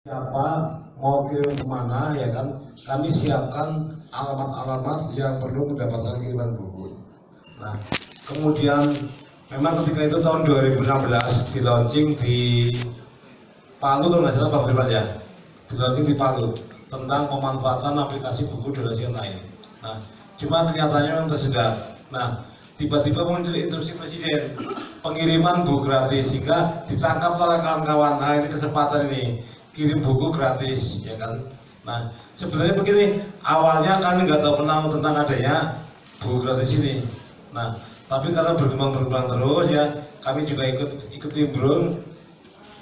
siapa mau kirim kemana ya kan, kami siapkan alamat-alamat yang perlu mendapatkan kiriman buku. Nah kemudian memang ketika itu tahun 2016 di launching di Palu kalau nggak salah Pak Firman ya, di launching di Palu tentang pemanfaatan aplikasi buku donasi online. Nah cuma kenyataannya memang tersedak. Nah tiba-tiba muncul instruksi presiden pengiriman buku gratis sehingga ditangkap oleh kawan-kawan. Nah ini kesempatan ini kirim buku gratis ya kan. Nah sebenarnya begini, awalnya kami nggak tahu tentang adanya buku gratis ini. Nah tapi karena berkembang terus ya, kami juga ikut nimbrung.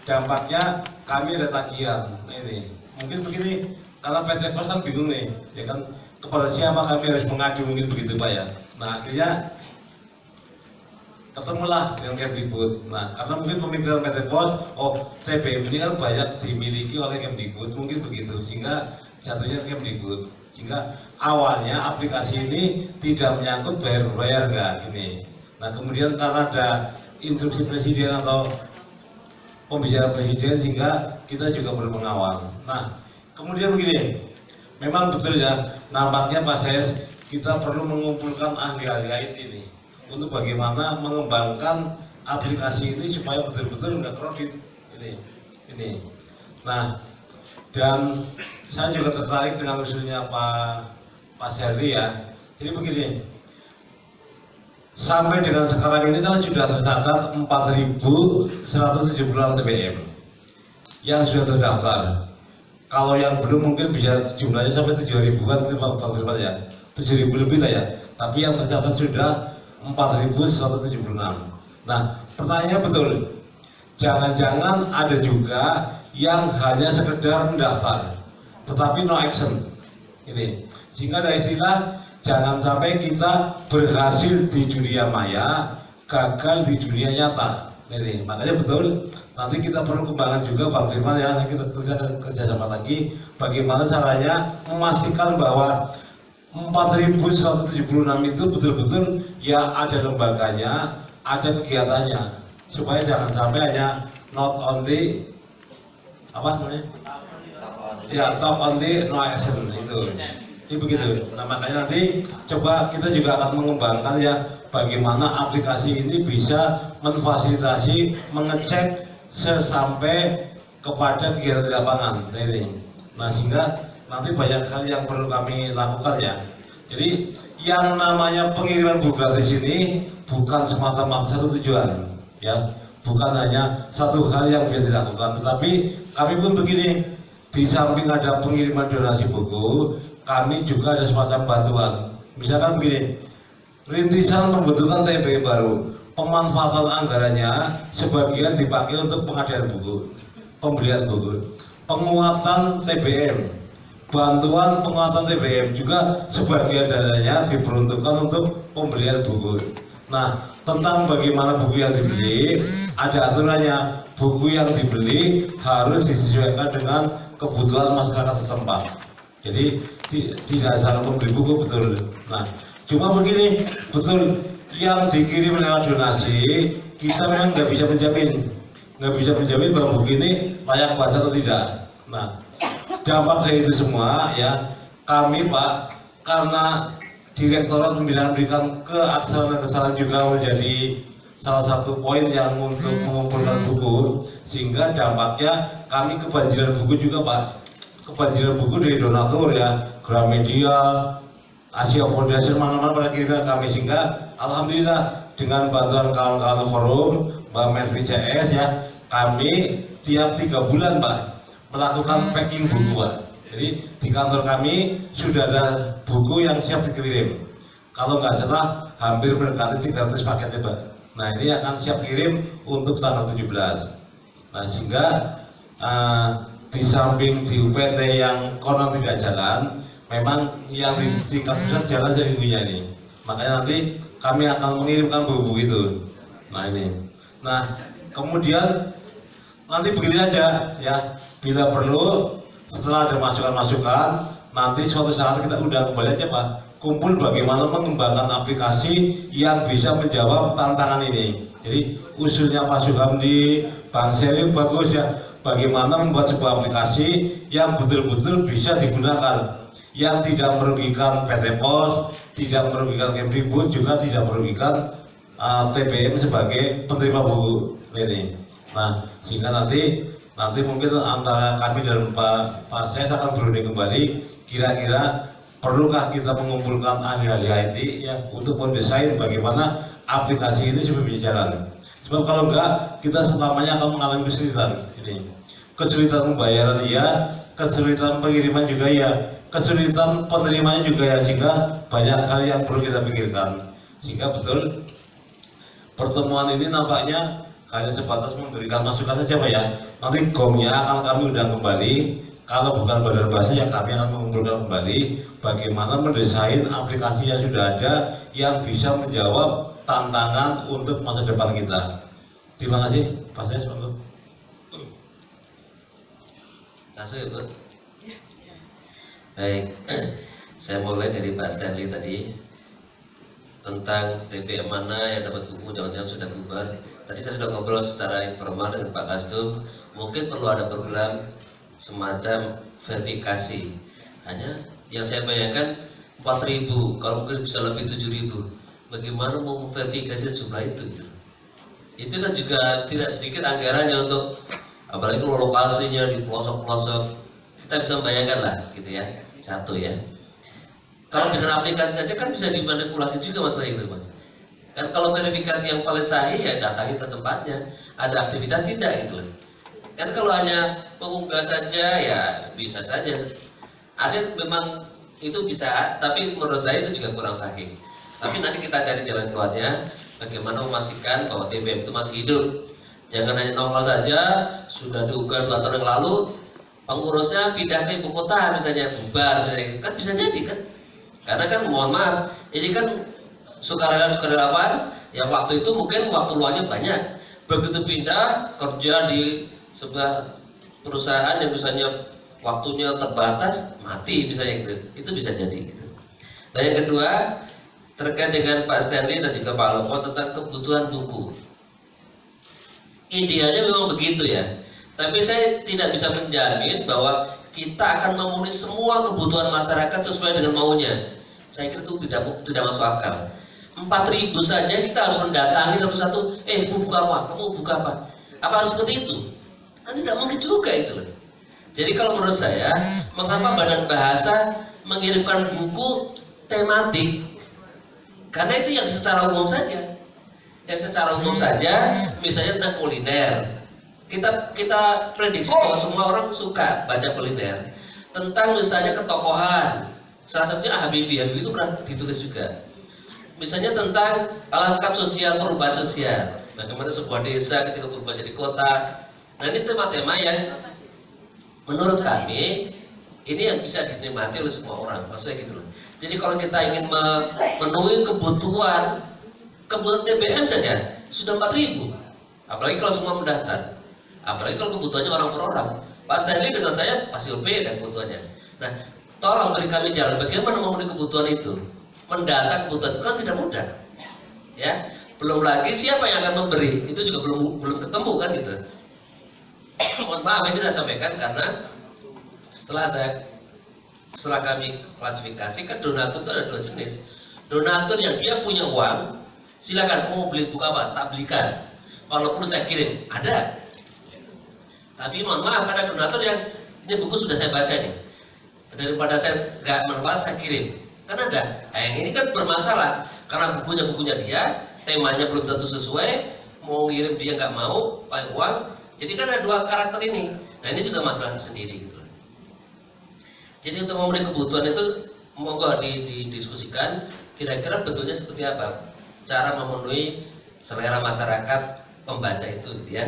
Dampaknya kami ada tagihan. Nah ini mungkin begini, karena PT Pos kan bingung nih ya kan, kepada siapa kami harus mengadu, mungkin begitu Pak ya. Nah akhirnya ketemulah dengan Kemdikbud. Nah karena mungkin pemikiran PT Pos, oh TBM ini kan banyak dimiliki oleh Kemdikbud, mungkin begitu sehingga jatuhnya Kemdikbud. Sehingga awalnya aplikasi ini tidak menyangkut bayar enggak ini. Nah kemudian karena ada instruksi presiden atau pembicaraan presiden sehingga kita juga perlu mengawal. Nah kemudian begini, memang betul ya, nampaknya Pak Ses kita perlu mengumpulkan ahli-ahli IT ini untuk bagaimana mengembangkan aplikasi ini supaya betul-betul nggak kredit ini. Nah dan saya juga tertarik dengan usulnya Pak Serdi ya. Jadi begini, sampai dengan sekarang ini kan sudah tercatat 4.176 TBM yang sudah terdaftar. Kalau yang belum mungkin bisa jumlahnya sampai 7.000-an mungkin Pak Firman ya, 7.000 lebih lah ya. Tapi yang tercatat sudah 4.176. Nah pertanyaannya betul, jangan-jangan ada juga yang hanya sekedar mendaftar tetapi no action ini, sehingga ada istilah jangan sampai kita berhasil di dunia maya, gagal di dunia nyata. Ini makanya betul nanti kita perlu kembangkan juga Pak Firman ya, kita kerjasama lagi bagaimana caranya memastikan bahwa 4.176 itu betul-betul ya ada lembaganya, ada kegiatannya, supaya jangan sampai hanya not only apa namanya? Ya, top only no action itu. Jadi begitu. Nah makanya nanti coba kita juga akan mengembangkan ya bagaimana aplikasi ini bisa memfasilitasi mengecek sesampai kepada kegiatan di lapangan ini. Nah sehingga nanti banyak hal yang perlu kami lakukan ya. Jadi yang namanya pengiriman buku gratis ini bukan semata-mata satu tujuan ya, bukan hanya satu hal yang bisa dilakukan, tetapi kami pun begini, di samping ada pengiriman donasi buku, kami juga ada semacam bantuan. Misalkan begini, rintisan pembentukan TBM baru, pemanfaatan anggarannya sebagian dipakai untuk pengadaan buku, pembelian buku, penguatan TBM, bantuan penguatan TBM juga sebagian dananya diperuntukkan untuk pembelian buku. Nah tentang bagaimana buku yang dibeli ada aturannya, buku yang dibeli harus disesuaikan dengan kebutuhan masyarakat setempat. Jadi tidak salah membeli buku betul. Nah cuma begini, betul yang dikirim lewat donasi kita memang nggak bisa menjamin bahwa buku ini layak baca atau tidak. Nah dampak dari itu semua ya, kami Pak, karena Direktorat Pembinaan Pendidikan Keaksaraan juga menjadi salah satu poin yang untuk mengumpulkan buku, sehingga dampaknya kami kebanjiran buku juga Pak, kebanjiran buku dari donatur ya, Gramedia, Asia Foundation, mana-mana pada kirimnya kami, sehingga alhamdulillah dengan bantuan kawan-kawan forum Mbak Mervi CS ya, kami tiap 3 bulan Pak melakukan packing buku Pak. Jadi di kantor kami sudah ada buku yang siap dikirim. Kalau nggak salah hampir mendekati 300 paket ya Pak. Nah ini akan siap kirim untuk tanggal 17. Nah sehingga di samping di UPT yang konon tidak jalan, memang yang di tingkat pusat jalan seminggunya ini. Makanya nanti kami akan mengirimkan buku-buku itu. Nah ini. Nah kemudian nanti begini aja ya, bila perlu setelah ada masukan-masukan, nanti suatu saat kita undang kembali aja Pak, kumpul bagaimana mengembangkan aplikasi yang bisa menjawab tantangan ini. Jadi usulnya Pak Suhamdi, Bang Seri bagus ya, bagaimana membuat sebuah aplikasi yang betul-betul bisa digunakan, yang tidak merugikan PT Pos, tidak merugikan Kemdikbud, juga tidak merugikan TBM sebagai penerima buku ini. Nah, sehingga nanti mungkin antara kami dan Pak Ses akan berunding kembali, kira-kira perlukah kita mengumpulkan ahli-ahli IT ya untuk mendesain bagaimana aplikasi ini supaya bisa jalan. Sebab kalau enggak, kita selamanya akan mengalami kesulitan ini. Kesulitan pembayaran ya, kesulitan pengiriman juga ya, kesulitan penerimanya juga ya, sehingga banyak hal yang perlu kita pikirkan. Sehingga betul pertemuan ini nampaknya hanya sebatas memberikan masukan saja Pak ya. Nanti GOM-nya akan kami undang kembali. Kalau bukan Badan Bahasa, ya kami akan mengumpulkan kembali bagaimana mendesain aplikasi yang sudah ada yang bisa menjawab tantangan untuk masa depan kita. Terima kasih Pak Ses. Langsung ya Bu. Baik, saya mulai dari Pak Stanley tadi tentang TBM mana yang dapat buku, jangan-jangan sudah bubar. Tadi saya sudah ngobrol secara informal dengan Pak Kastum, mungkin perlu ada program semacam verifikasi. Hanya yang saya bayangkan 4.000, kalau mungkin bisa lebih 7.000. Bagaimana mau verifikasi jumlah itu? Itu kan juga tidak sedikit anggarannya untuk, apalagi kalau lokasinya di pelosok-pelosok. Kita bisa membayangkan lah, gitu ya, satu ya. Kalau dengan aplikasi saja kan bisa dimanipulasi juga masalah itu Mas. Kan kalau verifikasi yang paling sahih ya datangi ke tempatnya, ada aktivitas tidak gitu loh. Kan kalau hanya mengunggah saja ya bisa saja. Ada memang itu bisa, tapi menurut saya itu juga kurang sahih. Tapi nanti kita cari jalan keluarnya, bagaimana memastikan bahwa TBM itu masih hidup. Jangan hanya nongol saja, sudah diunggah 2 tahun yang lalu, pengurusnya pindah ke ibu kota misalnya, bubar misalnya. Kan bisa jadi kan. Karena kan mohon maaf, ini kan sukarelawan yang waktu itu mungkin waktu luangnya banyak. Begitu pindah kerja di sebuah perusahaan yang misalnya waktunya terbatas, mati misalnya gitu. Itu bisa jadi gitu. Nah yang kedua terkait dengan Pak Stanley dan juga Pak Lukman tentang kebutuhan buku. Idealnya memang begitu ya. Tapi saya tidak bisa menjamin bahwa kita akan memenuhi semua kebutuhan masyarakat sesuai dengan maunya. Saya kira itu tidak masuk akal. 4.000 saja kita harus mendatangi satu-satu. Kamu buka apa? Kamu buka apa? Apa harus seperti itu? Kan tidak mungkin juga itu loh. Jadi kalau menurut saya, mengapa Badan Bahasa mengirimkan buku tematik? Karena itu yang secara umum saja. Yang secara umum saja, misalnya tentang kuliner. Kita prediksi bahwa semua orang suka baca kuliner. Tentang misalnya ketokohan, salah satunya Habibie itu pernah ditulis juga. Misalnya tentang lanskap sosial, perubahan sosial, bagaimana sebuah desa ketika berubah jadi kota. Nah ini tema-tema yang menurut kami ini yang bisa dinikmati oleh semua orang, maksudnya gitu loh. Jadi kalau kita ingin memenuhi kebutuhan TBM saja sudah 4.000, apalagi kalau semua mendaftar. Apalagi kalau kebutuhannya orang per orang. Pak Stanley dengan saya pasti beda kebutuhannya. Nah, tolong beri kami jalan bagaimana memenuhi kebutuhan itu. Mendata kebutuhan itu kan tidak mudah. Ya, belum lagi siapa yang akan memberi, itu juga belum ketemu kan gitu. Mohon maaf ini saya sampaikan karena setelah kami klasifikasi kan donatur itu ada 2 jenis. Donatur yang dia punya uang, silakan mau beli buku apa, tak belikan. Kalau perlu saya kirim, ada. Tapi mohon maaf ada donatur yang ini buku sudah saya baca nih, daripada saya nggak manfaat saya kirim. Kan ada. Nah, yang ini kan bermasalah karena bukunya dia, temanya belum tentu sesuai, mau ngirim dia nggak mau, pakai uang. Jadi kan ada 2 karakter ini. Nah ini juga masalah sendiri gitu. Jadi untuk memenuhi kebutuhan itu monggo didiskusikan kira-kira bentuknya seperti apa, cara memenuhi selera masyarakat pembaca itu gitu ya.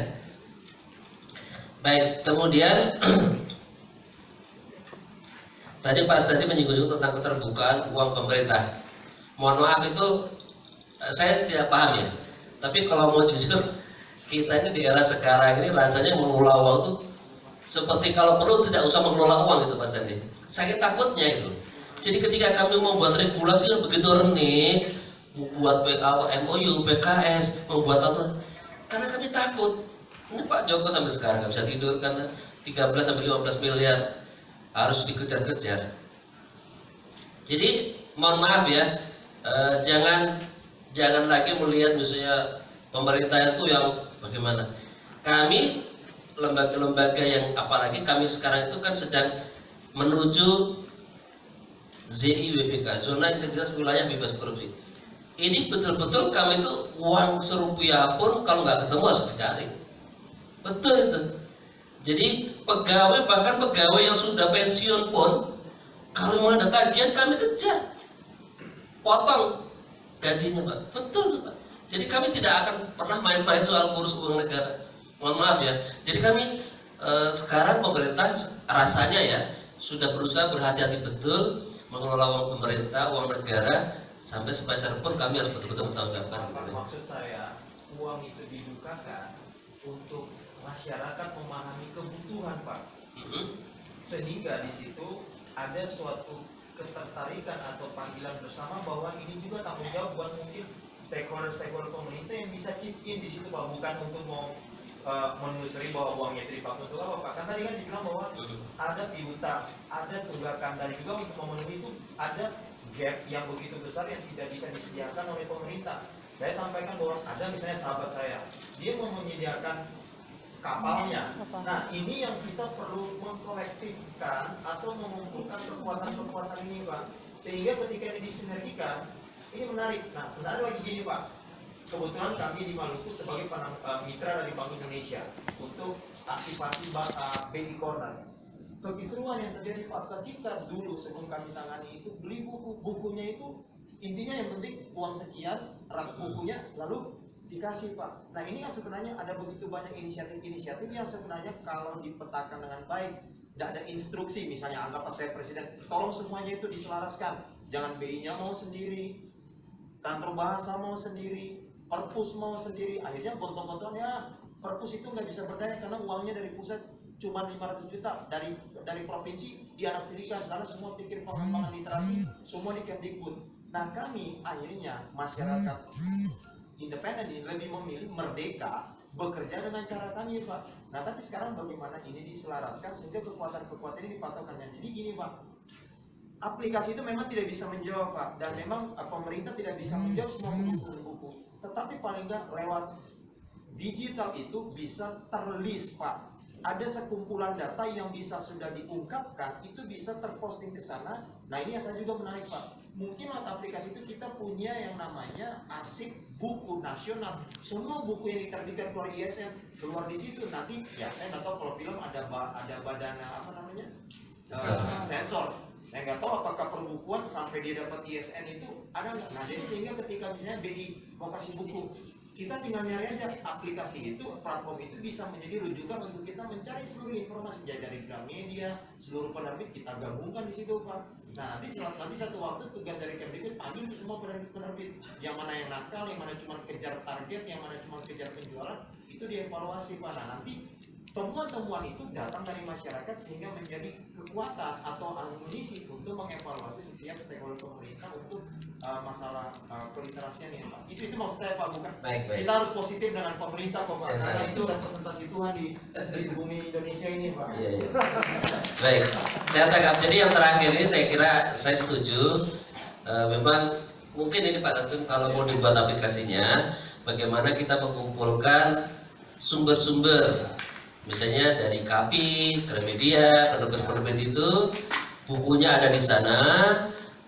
Baik, kemudian tadi Pak Stadi menyinggung tentang keterbukaan uang pemerintah. Mohon maaf itu saya tidak paham ya. Tapi kalau mau jujur, kita ini di era sekarang ini rasanya mengelola uang itu seperti kalau perlu tidak usah mengelola uang itu Pak Stadi. Saya takutnya itu. Jadi ketika kami membuat regulasi yang begitu rumit, membuat MOU, PKS, membuat apa? Karena kami takut Ini Pak Joko sampai sekarang nggak bisa tidur karena 13 sampai 15 miliar harus dikejar-kejar. Jadi mohon maaf ya, jangan lagi melihat misalnya pemerintah itu yang bagaimana. Kami lembaga-lembaga yang apalagi kami sekarang itu kan sedang menuju ZIWBK, zona integritas wilayah bebas korupsi. Ini betul-betul kami itu uang serupiah pun kalau nggak ketemu harus dicari. Betul itu. Jadi pegawai, bahkan pegawai yang sudah pensiun pun kalau mau ada tagihan kami kejar, potong gajinya Pak. Betul Pak. Jadi kami tidak akan pernah main-main soal ngurus uang negara. Mohon maaf ya. Jadi kami sekarang pemerintah rasanya ya sudah berusaha berhati-hati betul mengelola uang pemerintah, uang negara, sampai sepeser pun kami harus betul-betul bertanggung jawab. Maksud saya, uang itu dibukakan untuk masyarakat memahami kebutuhan Pak, sehingga di situ ada suatu ketertarikan atau panggilan bersama bahwa ini juga tanggung jawab buat mungkin stakeholder pemerintah yang bisa chip in di situ Pak, bukan untuk mau menelusuri bahwa uangnya itu dipakai untuk apa Pak. Kan tadi kan dibilang bahwa ada piutang, ada tunggakan, dan juga untuk memenuhi itu ada gap yang begitu besar yang tidak bisa disediakan oleh pemerintah. Saya sampaikan bahwa ada misalnya sahabat saya, dia mau menyediakan kapalnya. Nah ini yang kita perlu mengkolektifkan atau mengumpulkan kekuatan-kekuatan ini Pak, sehingga ketika ini disinergikan, ini menarik. Nah menarik lagi gini Pak, kebetulan kami di Maluku sebagai mitra dari Bank Indonesia untuk aktivasi BI Corner. Kekisruan yang terjadi Pak, ketika dulu sebelum kami tangani itu beli bukunya itu intinya yang penting uang sekian, rak bukunya lalu dikasih Pak. Nah ini kan sebenarnya ada begitu banyak inisiatif-inisiatif yang sebenarnya kalau dipetakan dengan baik, tidak ada instruksi misalnya anggap saya presiden, tolong semuanya itu diselaraskan, jangan BI-nya mau sendiri, kantor bahasa mau sendiri, perpus mau sendiri, akhirnya gontong-gontong ya perpus itu nggak bisa berdaya karena uangnya dari pusat cuma 500 juta, dari provinsi dianaktirikan karena semua pikir pengembangan literasi semua di Kemdikbud. Nah kami akhirnya masyarakat independen ini lebih memilih merdeka bekerja dengan cara kami Pak. Nah tapi sekarang bagaimana ini diselaraskan sehingga kekuatan-kekuatan ini dipatokkannya. Jadi gini Pak, aplikasi itu memang tidak bisa menjawab Pak, dan memang pemerintah tidak bisa menjawab semua buku-buku, tetapi paling nggak lewat digital itu bisa terlist Pak. Ada sekumpulan data yang bisa sudah diungkapkan, itu bisa terposting ke sana. Nah ini yang saya juga menarik Pak, mungkin lewat aplikasi itu kita punya yang namanya arsip buku nasional, semua buku yang diterbitkan keluar ISN keluar di situ. Nanti ya saya nggak tahu kalau film ada badan apa namanya sensor. Saya nggak tahu apakah perbukuan sampai dia dapat ISN itu ada nggak. Nah jadi sehingga ketika misalnya BI mau kasih buku, kita tinggal nyari aja aplikasi itu, platform itu bisa menjadi rujukan untuk kita mencari seluruh informasi dari Gramedia, seluruh penerbit kita gabungkan di situ Pak. Nah nanti satu waktu tugas dari Kemdikbud panggil semua penerbit, yang mana yang nakal, yang mana cuma kejar target, yang mana cuma kejar penjualan, itu dievaluasi Pak. Nah nanti temuan-temuan itu datang dari masyarakat sehingga menjadi kekuatan atau amunisi untuk mengevaluasi setiap stakeholder pemerintah untuk masalah peliterasian ya Pak. Itu maksud saya Pak, bukan? Baik. Kita harus positif dengan pemerintah Pak, karena itu representasi Tuhan di bumi Indonesia ini Pak. Iya. Baik, saya tangkap. Jadi yang terakhir ini saya kira saya setuju. Memang mungkin ini Pak Kasum kalau mau dibuat aplikasinya, bagaimana kita mengumpulkan sumber-sumber, misalnya dari KAPI, Gramedia, penerbit-penerbit itu bukunya ada di sana.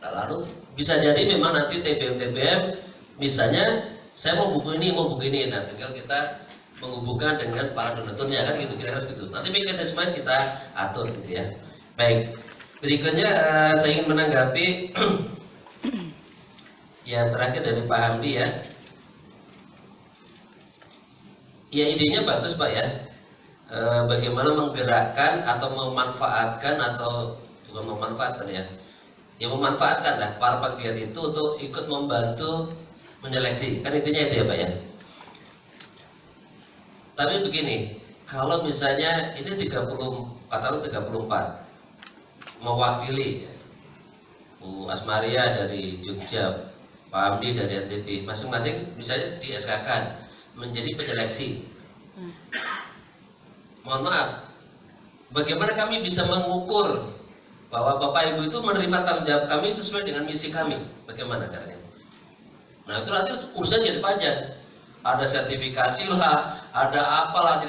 Lalu bisa jadi memang nanti TBM misalnya saya mau buku ini, nah tinggal kita menghubungkan dengan para donaturnya kan gitu, kira-kira gitu. Nanti mekanisme kita atur gitu ya. Baik, berikutnya saya ingin menanggapi yang terakhir dari Pak Hamdi ya. Ya idenya bagus Pak ya. Bagaimana menggerakkan atau memanfaatkan atau bukan memanfaatkan ya, memanfaatkan lah para pegiat itu untuk ikut membantu menyeleksi, kan intinya itu ya Pak ya. Tapi begini, kalau misalnya ini 34 mewakili Bu Asmaria dari Jogja, Pak Hamdi dari NTB, masing-masing misalnya di SK kan menjadi penyeleksi. Mohon maaf, bagaimana kami bisa mengukur bahwa Bapak Ibu itu menerima tanggung jawab kami sesuai dengan misi kami? Bagaimana caranya? Nah itu nanti urusan jadi panjang. Ada sertifikasi lah, ada apalah. Jadi